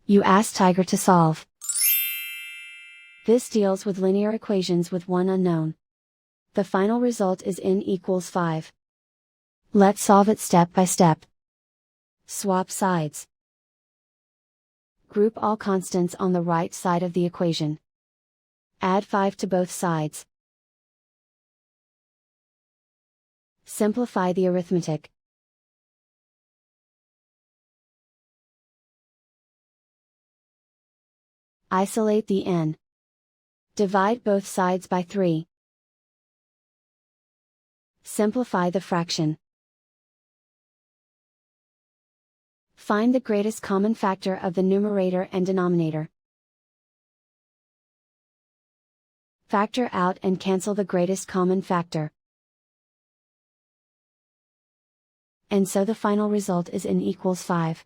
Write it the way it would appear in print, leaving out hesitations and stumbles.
You ask Tiger to solve. This deals with linear equations with one unknown. The final result is n equals 5. Let's solve it step by step. Swap sides. Group all constants on the right side of the equation. Add 5 to both sides. Simplify the arithmetic. Isolate the n. Divide both sides by 3. Simplify the fraction. Find the greatest common factor of the numerator and denominator. Factor out and cancel the greatest common factor. And so the final result is n equals 5.